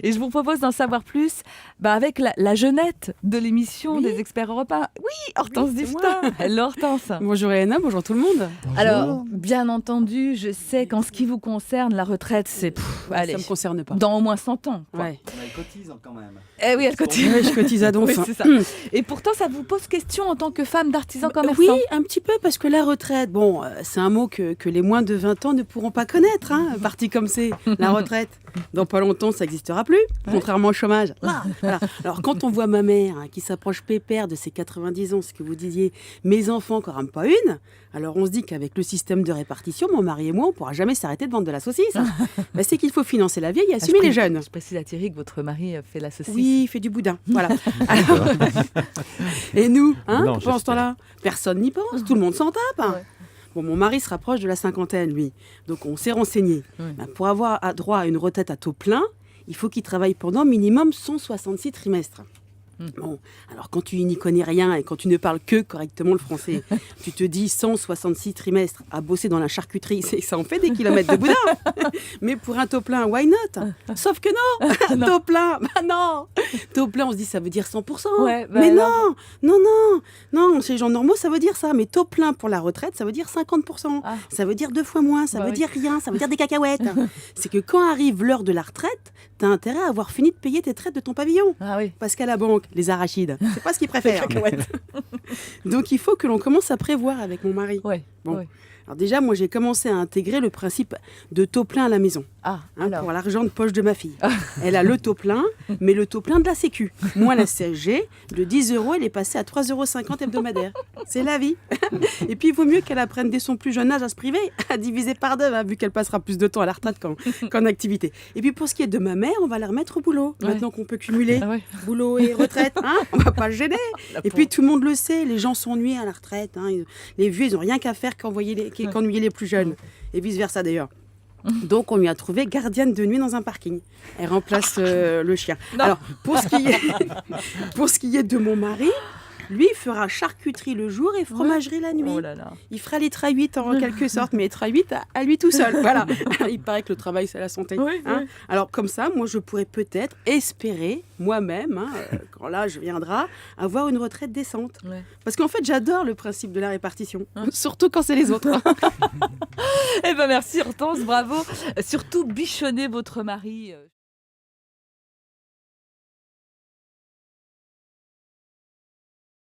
Et je vous propose d'en savoir plus avec la jeunette de l'émission des Experts Européens. Oui, Hortense Duftin. Hello Hortense. Bonjour Elena, bonjour tout le monde. Alors, bien entendu, je sais qu'en ce qui vous concerne, la retraite, c'est... allez, ça me concerne pas. Dans au moins 100 ans. Quoi. Ouais. Elle cotise quand même. Eh oui, elle cotise. Ouais, je cotise à donf. Oui, c'est ça. Et pourtant, ça vous pose question en tant que femme d'artisan commerçant. Oui, un petit peu, parce que la retraite, bon, c'est un mot que les moins de 20 ans ne pourront pas connaître. Parti comme c'est, la retraite. Dans pas longtemps, ça n'existera plus, contrairement au chômage. Voilà. Alors, quand on voit ma mère qui s'approche pépère de ses 90 ans, ce que vous disiez, mes enfants encore même pas une, alors on se dit qu'avec le système de répartition, mon mari et moi, on ne pourra jamais s'arrêter de vendre de la saucisse. C'est qu'il faut financer la vieille et assumer les jeunes. Je précise à Thierry que votre mari fait la saucisse. Oui, il fait du boudin. Voilà. Alors, et nous, pendant ce temps-là, personne n'y pense, tout le monde s'en tape. Ouais. Bon, mon mari se rapproche de la cinquantaine, lui. Donc, on s'est renseigné. Pour avoir droit à une retraite à taux plein, il faut qu'il travaille pendant minimum 166 trimestres. Bon, alors quand tu n'y connais rien et quand tu ne parles que correctement le français, tu te dis 166 trimestres à bosser dans la charcuterie, c'est que ça en fait des kilomètres de boudin. Mais pour un taux plein, why not? Sauf que non, taux plein, non. Taux plein, on se dit ça veut dire 100%. Ouais, mais non, chez les gens normaux, ça veut dire ça. Mais taux plein pour la retraite, ça veut dire 50%. Ça veut dire 2 fois moins, ça veut dire rien, ça veut dire des cacahuètes. C'est que quand arrive l'heure de la retraite, t'as intérêt à avoir fini de payer tes traites de ton pavillon. Parce qu'à la banque, les arachides, c'est pas ce qu'ils préfèrent. Donc il faut que l'on commence à prévoir avec mon mari. Alors déjà, moi j'ai commencé à intégrer le principe de taux plein à la maison. Pour l'argent de poche de ma fille. Elle a le taux plein, mais le taux plein de la Sécu. Moi, la CSG, de 10 €, elle est passée à 3,50 € hebdomadaire. C'est la vie. Et puis il vaut mieux qu'elle apprenne dès son plus jeune âge à se priver, à diviser par deux, vu qu'elle passera plus de temps à la retraite qu'en activité. Et puis pour ce qui est de ma mère, on va la remettre au boulot. Maintenant qu'on peut cumuler boulot et retraite, on va pas se gêner. Et puis tout le monde le sait, les gens s'ennuient à la retraite. Les vieux, ils n'ont rien qu'à faire qu'ennuyer les plus jeunes. Et vice-versa d'ailleurs. Donc on lui a trouvé gardienne de nuit dans un parking. Elle remplace le chien. Alors pour ce qui est de mon mari, lui, il fera charcuterie le jour et fromagerie la nuit. Oh là là. Il fera les traits 8 en quelque sorte, mais les traits 8 à lui tout seul. Voilà. Il paraît que le travail, c'est la santé. Alors comme ça, moi, je pourrais peut-être espérer moi-même, quand l'âge viendra, avoir une retraite décente. Parce qu'en fait, j'adore le principe de la répartition, surtout quand c'est les autres. Eh ben merci Hortense, bravo. Surtout bichonnez votre mari.